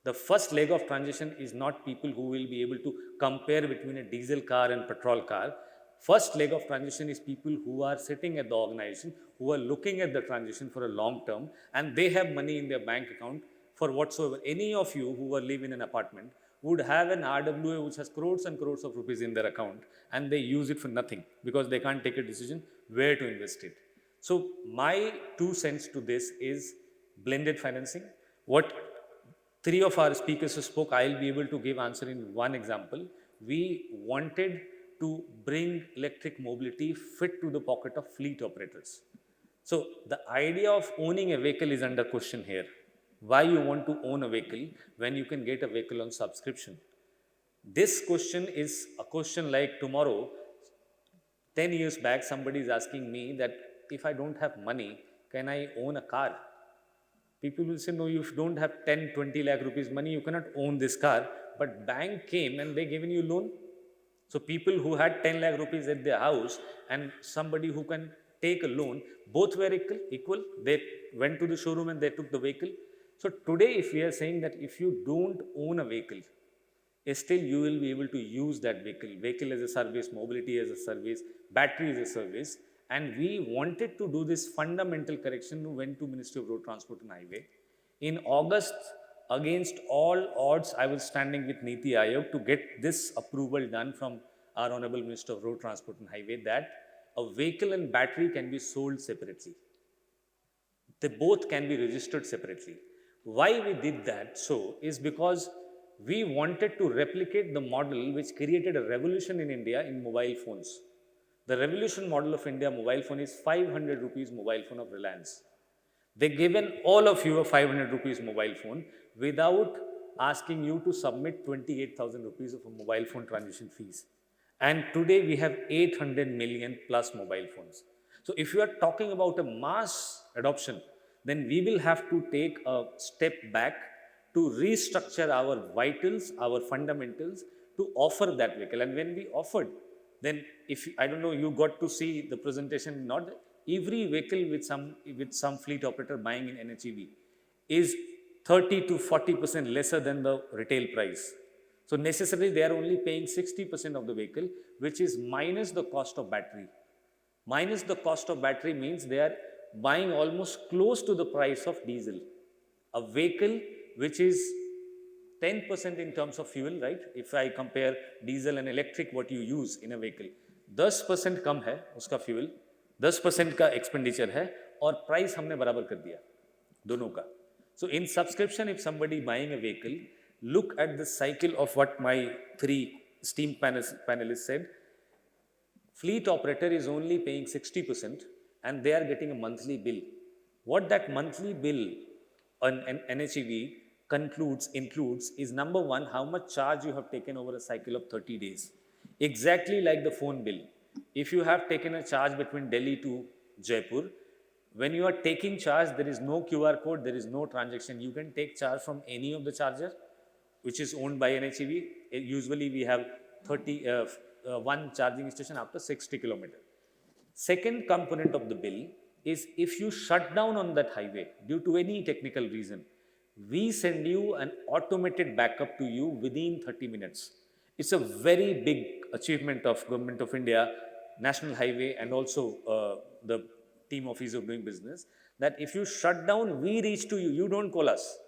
Speaker 6: The first leg of transition is not people who will be able to compare between a diesel car and petrol car. First leg of transition is people who are sitting at the organization, who are looking at the transition for a long term, and they have money in their bank account for whatsoever. Any of you who are live in an apartment would have an RWA which has crores and crores of rupees in their account, and they use it for nothing because they can't take a decision where to invest it. So my 2 cents to this is blended financing. What three of our speakers spoke, I'll be able to give answer in one example. We wanted to bring electric mobility fit to the pocket of fleet operators. So the idea of owning a vehicle is under question here. Why you want to own a vehicle when you can get a vehicle on subscription? This question is a question like tomorrow, 10 years back, somebody is asking me that if I don't have money, can I own a car? People will say, no, you don't have 10, 20 lakh rupees money, you cannot own this car. But bank came and they given you loan. So people who had 10 lakh rupees at their house and somebody who can take a loan, both were equal. They went to the showroom and they took the vehicle. So today, if we are saying that if you don't own a vehicle, still you will be able to use that vehicle as a service, mobility as a service, battery as a service. And we wanted to do this fundamental correction. We went to Ministry of Road Transport and Highway. In August, against all odds, I was standing with Niti Aayog to get this approval done from our Honorable Minister of Road Transport and Highway that a vehicle and battery can be sold separately. They both can be registered separately. Why we did that so is because we wanted to replicate the model which created a revolution in India in mobile phones. The revolution model of India mobile phone is 500 rupees mobile phone of Reliance. They given all of you a 500 rupees mobile phone without asking you to submit 28,000 rupees of a mobile phone transition fees. And today we have 800 million plus mobile phones. So if you are talking about a mass adoption, then we will have to take a step back to restructure our vitals, our fundamentals to offer that vehicle. And when we offered, then if I don't know, you got to see the presentation, not every vehicle with some fleet operator buying in NHEV is 30 to 40% lesser than the retail price. So necessarily they are only paying 60% of the vehicle, which is minus the cost of battery. Minus the cost of battery means they are buying almost close to the price of diesel. A vehicle which is 10% in terms of fuel, right? If I compare diesel and electric, what you use in a vehicle, 10% कम है उसका fuel, 10% का expenditure है और price हमने बराबर कर दिया दोनों का. So in subscription, if somebody buying a vehicle, look at the cycle of what my three esteemed panelists said. Fleet operator is only paying 60% and they are getting a monthly bill. What that monthly bill on an NHEV includes is number one, how much charge you have taken over a cycle of 30 days. Exactly like the phone bill. If you have taken a charge between Delhi to Jaipur, when you are taking charge, there is no QR code, there is no transaction. You can take charge from any of the charger, which is owned by NHEV. Usually we have one charging station after 60 kilometers. Second component of the bill is if you shut down on that highway due to any technical reason, we send you an automated backup to you within 30 minutes. It's a very big achievement of Government of India, National Highway, and also the team of ease of doing business, that if you shut down, we reach to you. You don't call us.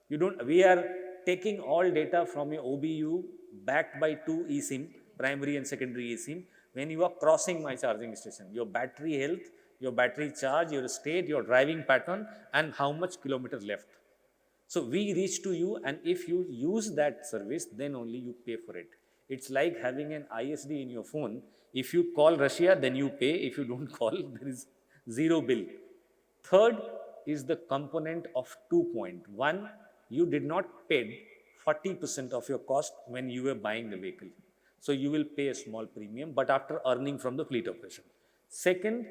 Speaker 6: You don't. We are taking all data from your OBU backed by two eSIM, primary and secondary eSIM. When you are crossing my charging station, your battery health, your battery charge, your state, your driving pattern, and how much kilometers left. So we reach to you, and if you use that service, then only you pay for it. It's like having an ISD in your phone. If you call Russia, then you pay. If you don't call, there is zero bill. Third is the component of 2 point. One, you did not pay 40% of your cost when you were buying the vehicle. So you will pay a small premium, but after earning from the fleet operation. Second,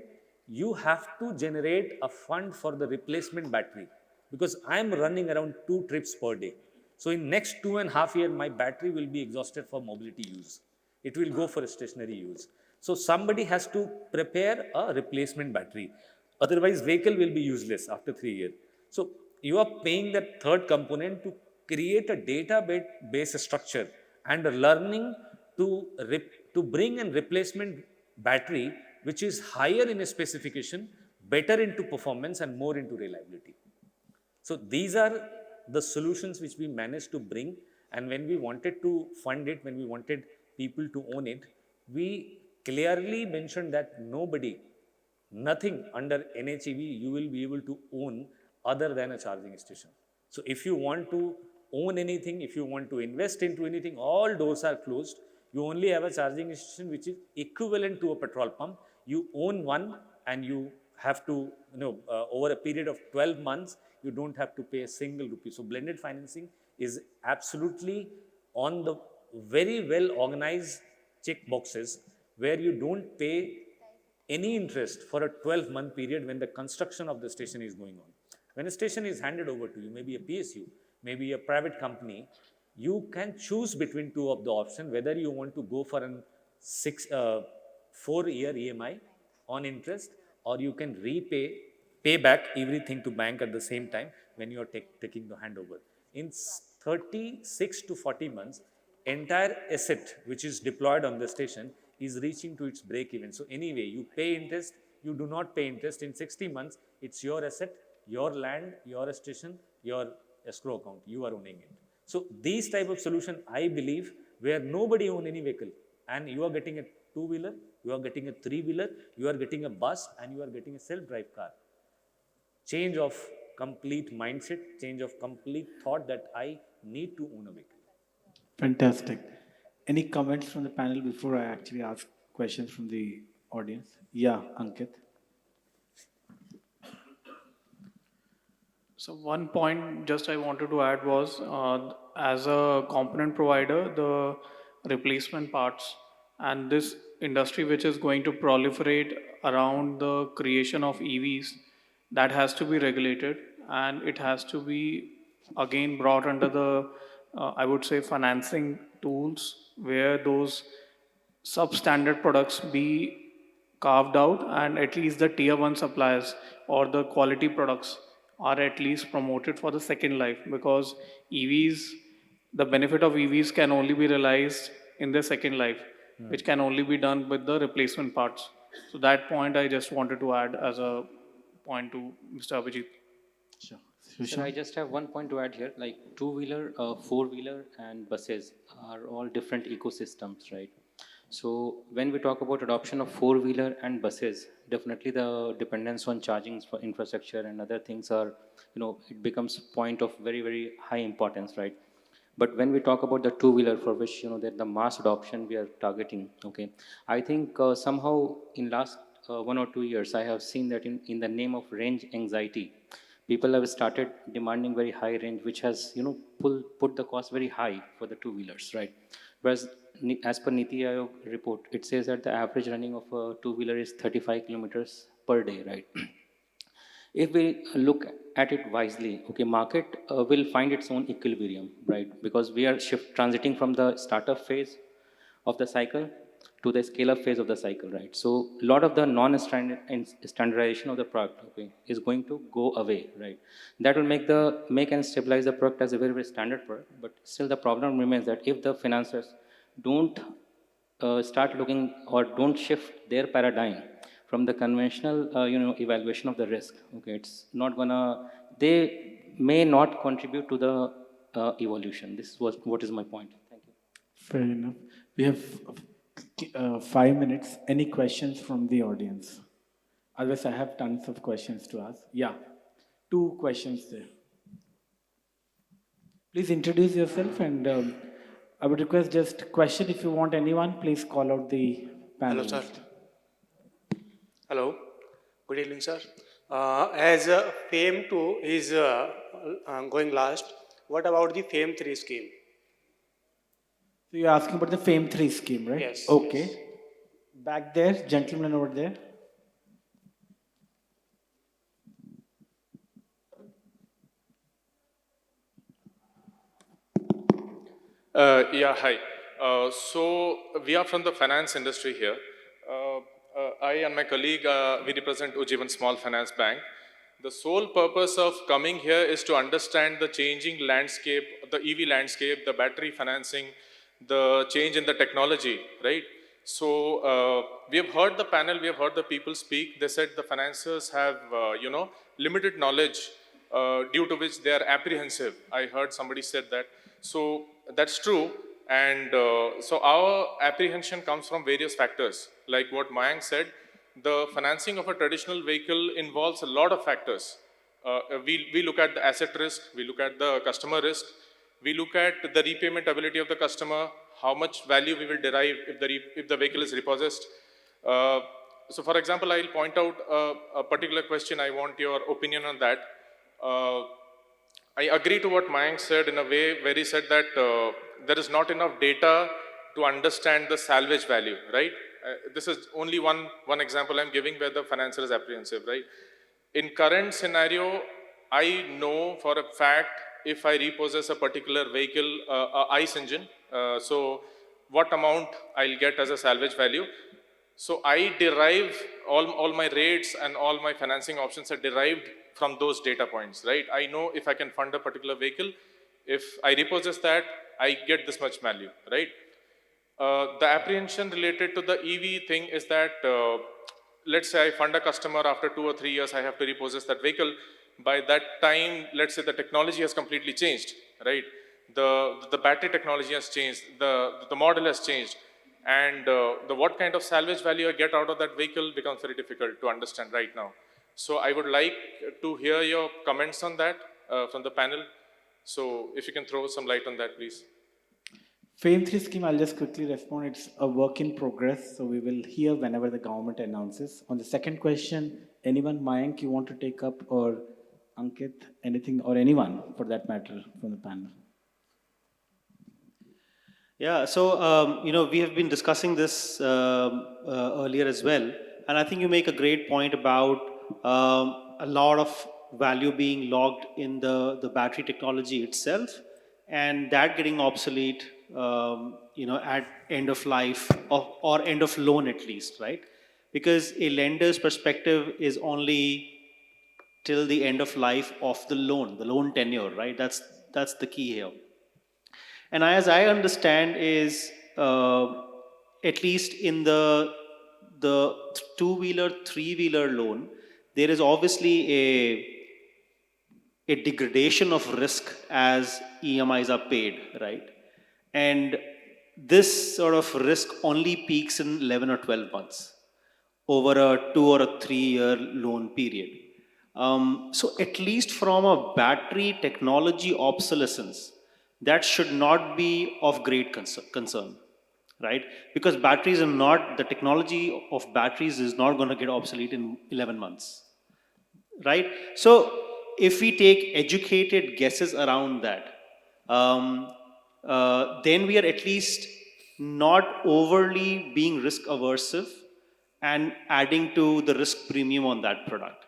Speaker 6: you have to generate a fund for the replacement battery, because I am running around 2 trips per day. So in next 2.5 years, my battery will be exhausted for mobility use. It will go for a stationary use. So somebody has to prepare a replacement battery. Otherwise, vehicle will be useless after 3 years. So you are paying that third component to create a database structure and a learning to, to bring a replacement battery which is higher in a specification, better into performance, and more into reliability. So these are the solutions which we managed to bring. And when we wanted to fund it, when we wanted people to own it, we clearly mentioned that nothing under NHEV you will be able to own other than a charging station. So if you want to own anything, if you want to invest into anything, all doors are closed. You only have a charging station which is equivalent to a petrol pump. You own one, and you have to, over a period of 12 months, you don't have to pay a single rupee. So blended financing is absolutely on the very well organized check boxes, where you don't pay any interest for a 12-month period when the construction of the station is going on. When a station is handed over to you, maybe a PSU, maybe a private company, you can choose between two of the options, whether you want to go for an 4-year EMI on interest, or you can pay back everything to bank at the same time when you are taking the handover. In 36 to 40 months, entire asset which is deployed on the station is reaching to its break even. So anyway, you pay interest, you do not pay interest. In 60 months, it's your asset, your land, your station, your escrow account, you are owning it. So these type of solution, I believe, where nobody own any vehicle, and you are getting a two-wheeler, you are getting a three-wheeler, you are getting a bus, and you are getting a self-drive car. Change of complete mindset, change of complete thought that I need to own a vehicle.
Speaker 1: Fantastic. Any comments from the panel before I actually ask questions from the audience? Yeah, Ankit.
Speaker 4: So one point just I wanted to add was, as a component provider, the replacement parts and this industry which is going to proliferate around the creation of EVs, that has to be regulated, and it has to be again brought under the, I would say, financing tools, where those substandard products be carved out, and at least the tier 1 suppliers or the quality products are at least promoted for the second life, because EVs, the benefit of EVs can only be realized in their second life, which can only be done with the replacement parts. So that point I just wanted to add as a point to Mr. Abhijit.
Speaker 1: Sure.
Speaker 3: Sir, I just have one point to add here. Like two-wheeler, four-wheeler, and buses are all different ecosystems, right? So when we talk about adoption of four-wheeler and buses, definitely the dependence on charging for infrastructure and other things are, it becomes a point of very, very high importance, right? But when we talk about the two-wheeler, for which, that the mass adoption we are targeting, okay, I think somehow in last 1 or 2 years, I have seen that in the name of range anxiety, people have started demanding very high range, which has, put the cost very high for the two-wheelers, right? Whereas as per Niti Aayog report, it says that the average running of a two-wheeler is 35 kilometers per day, right? If we look at it wisely, okay, market will find its own equilibrium, right? Because we are transiting from the startup phase of the cycle to the scale-up phase of the cycle, right? So a lot of the non-standardization of the product, okay, is going to go away, right? That will make and stabilize the product as a very, very standard product, but still the problem remains that if the financiers don't start looking or don't shift their paradigm from the conventional, evaluation of the risk, okay, it's not gonna, they may not contribute to the evolution. This was what is my point. Thank you.
Speaker 1: Fair enough. We have 5 minutes. Any questions from the audience? Otherwise, I have tons of questions to ask. Yeah, 2 questions there. Please introduce yourself, and I would request just question if you want anyone. Please call out the panel.
Speaker 8: Hello, sir. Hello. Good evening, sir. As FAME 2 is going last, what about the FAME 3 scheme?
Speaker 1: So you're asking about the FAME 3 scheme, right?
Speaker 8: Yes,
Speaker 1: Okay.
Speaker 8: yes.
Speaker 1: Back there, gentleman over there.
Speaker 9: Yeah, hi. So we are from the finance industry here. I and my colleague, we represent Ujjivan Small Finance Bank. The sole purpose of coming here is to understand the changing landscape, the EV landscape, the battery financing, the change in the technology, right? So we have heard the panel, we have heard the people speak. They said the financiers have, limited knowledge due to which they are apprehensive. I heard somebody said that. So that's true. And so our apprehension comes from various factors. Like what Mayank said, the financing of a traditional vehicle involves a lot of factors. We look at the asset risk, we look at the customer risk, we look at the repayment ability of the customer, how much value we will derive if the vehicle is repossessed. So for example, I'll point out a particular question. I want your opinion on that. I agree to what Mayank said in a way where he said that there is not enough data to understand the salvage value, right? This is only one example I'm giving where the financier is apprehensive, right? In current scenario, I know for a fact if I repossess a particular vehicle, ICE engine, so what amount I'll get as a salvage value. So I derive all my rates and all my financing options are derived from those data points, right? I know if I can fund a particular vehicle, if I repossess that, I get this much value, right? The apprehension related to the EV thing is that, let's say I fund a customer after 2 or 3 years, I have to repossess that vehicle. By that time, let's say the technology has completely changed, right? The battery technology has changed, the model has changed. And what kind of salvage value I get out of that vehicle becomes very difficult to understand right now. So I would like to hear your comments on that from the panel. So if you can throw some light on that, please.
Speaker 1: FAME 3 scheme, I'll just quickly respond. It's a work in progress, so we will hear whenever the government announces. On the second question, anyone, Mayank, you want to take up, or Ankit, anything, or anyone for that matter from the panel?
Speaker 5: Yeah, so we have been discussing this earlier as well, and I think you make a great point about a lot of value being logged in the battery technology itself, and that getting obsolete, at end of life or end of loan at least, right? Because a lender's perspective is only till the end of life of the loan tenure, right? That's the key here. And as I understand is, at least in the two-wheeler, three-wheeler loan, there is obviously a degradation of risk as EMIs are paid, right? And this sort of risk only peaks in 11 or 12 months over a 2 or a 3 year loan period. So at least from a battery technology obsolescence, that should not be of great concern, right? Because batteries are not, the technology of batteries is not going to get obsolete in 11 months, right? So if we take educated guesses around that, then we are at least not overly being risk aversive and adding to the risk premium on that product.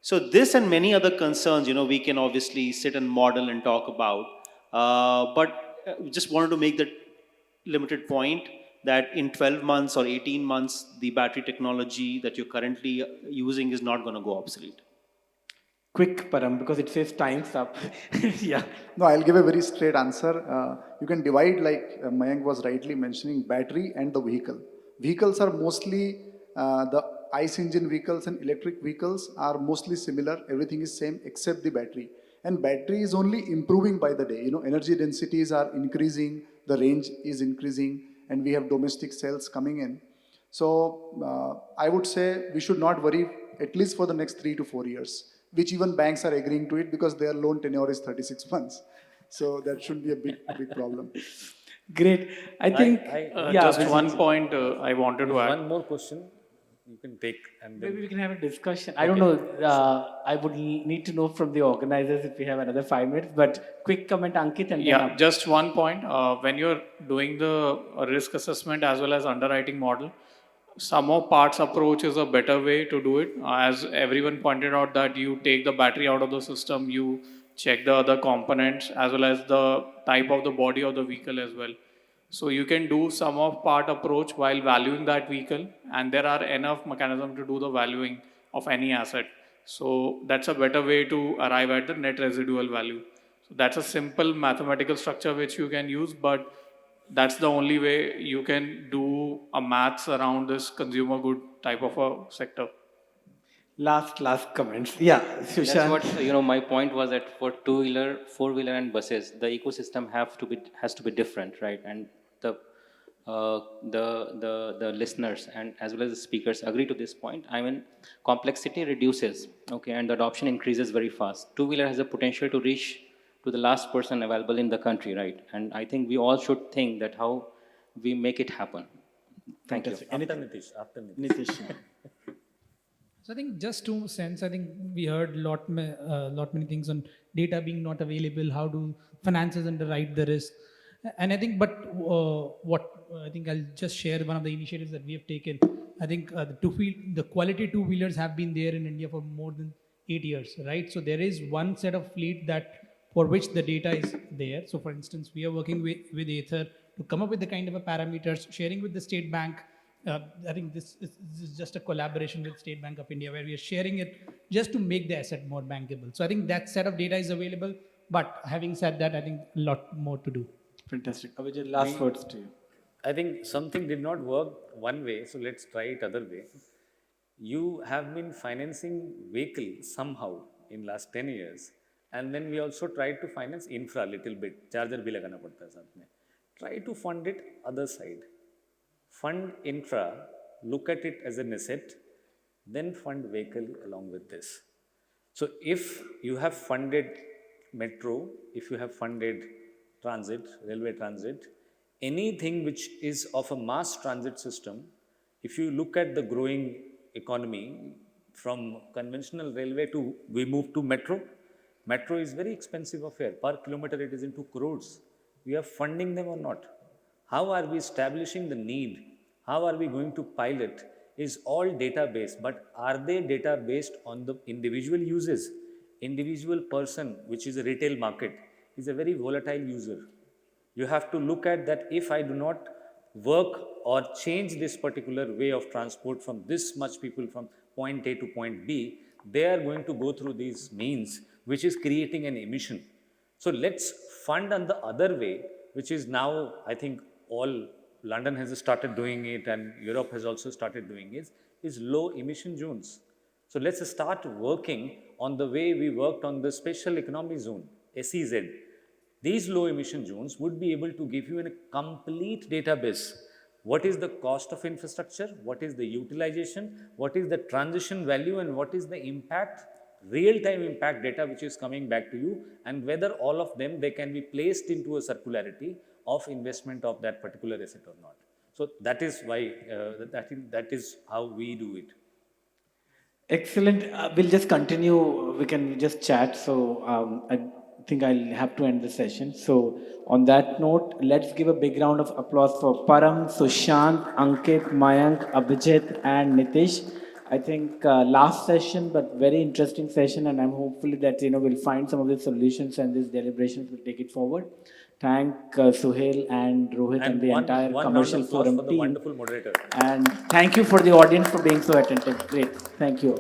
Speaker 5: So this and many other concerns, we can obviously sit and model and talk about, but just wanted to make that limited point that in 12 months or 18 months, the battery technology that you're currently using is not going to go obsolete?
Speaker 1: Quick, Param, because it says time's up. Yeah.
Speaker 2: No, I'll give a very straight answer. You can divide, like Mayank was rightly mentioning, battery and the vehicle. Vehicles are mostly the ICE engine vehicles and electric vehicles are mostly similar. Everything is same except the battery. And battery is only improving by the day. You know, energy densities are increasing, the range is increasing, and we have domestic cells coming in. So I would say we should not worry at least for the next 3 to 4 years, which even banks are agreeing to it because their loan tenure is 36 months. So that shouldn't be a big problem.
Speaker 1: Great. I think, yeah,
Speaker 4: Just
Speaker 1: Vijay,
Speaker 4: one point I wanted to
Speaker 6: There's
Speaker 4: add.
Speaker 6: one more question you can take, and
Speaker 1: maybe
Speaker 6: then
Speaker 1: we can have a discussion. I don't know. I would need to know from the organizers if we have another 5 minutes, but quick comment, Ankit, and then
Speaker 4: Yeah,
Speaker 1: up.
Speaker 4: just one point. When you're doing the risk assessment as well as underwriting model, sum of parts approach is a better way to do it. As everyone pointed out, that you take the battery out of the system, you check the other components as well as the type of the body of the vehicle as well. So you can do sum of part approach while valuing that vehicle, and there are enough mechanism to do the valuing of any asset. So that's a better way to arrive at the net residual value. So that's a simple mathematical structure which you can use, but that's the only way you can do a maths around this consumer good type of a sector.
Speaker 1: Last comments. Yeah,
Speaker 3: That's what
Speaker 1: Sushant.
Speaker 3: my point was that for two-wheeler, four-wheeler, and buses, the ecosystem has to be different, right? And the the listeners and as well as the speakers agree to this point. I mean, complexity reduces, okay, and the adoption increases very fast. Two-wheeler has the potential to reach to the last person available in the country, right? And I think we all should think that how we make it happen. Thank you.
Speaker 1: Fantastic.
Speaker 6: after
Speaker 1: Anything?
Speaker 6: Nitish, after Nitish.
Speaker 1: Nitish.
Speaker 7: So I think just to sense, I think we heard lot many things on data being not available. How do finances underwrite the risk? And I think, but what I think I'll just share one of the initiatives that we have taken. I think the quality two-wheelers have been there in India for more than 8 years, right? So there is one set of fleet that for which the data is there. So for instance, we are working with Ather to come up with the kind of a parameters, sharing with the State Bank. I think this is just a collaboration with State Bank of India where we are sharing it just to make the asset more bankable. So I think that set of data is available. But having said that, I think a lot more to do.
Speaker 1: Fantastic. Abhijit, last words to you.
Speaker 6: I think something did not work one way, so let's try it other way. You have been financing vehicle somehow in last 10 years, and then we also tried to finance infra a little bit. Charger भी लगाना पड़ता है साथ में. Try to fund it other side. Fund infra, look at it as an asset, then fund vehicle along with this. So if you have funded metro, if you have funded transit, railway transit, anything which is of a mass transit system, if you look at the growing economy from conventional railway to we move to metro, metro is very expensive affair. Per kilometer it is into crores. We are funding them or not? How are we establishing the need? How are we going to pilot? Is all data based, but are they data based on the individual uses? Individual person, which is a retail market, is a very volatile user. You have to look at that if I do not work or change this particular way of transport from this much people from point A to point B, they are going to go through these means, which is creating an emission. So let's fund on the other way, which is now, I think, all London has started doing it and Europe has also started doing it, is low emission zones. So let's start working on the way we worked on the special economic zone, SEZ. These low emission zones would be able to give you a complete database. What is the cost of infrastructure? What is the utilization? What is the transition value? And what is the impact, real-time impact data which is coming back to you? And whether all of them, they can be placed into a circularity of investment of that particular asset or not. So that is why, that is how we do it.
Speaker 1: Excellent. We'll just continue. We can just chat. So I think I'll have to end the session. So on that note, let's give a big round of applause for Param, Sushant, Ankit, Mayank, Abhijit, and Nitish. I think last session, but very interesting session, and I'm hopefully that we'll find some of the solutions and these deliberations will take it forward. Thank Suhail and Rohit and the
Speaker 6: one
Speaker 1: entire
Speaker 6: one round
Speaker 1: commercial
Speaker 6: of applause
Speaker 1: forum
Speaker 6: for the
Speaker 1: team.
Speaker 6: wonderful moderator.
Speaker 1: And thank you for the audience for being so attentive. Great. Thank you.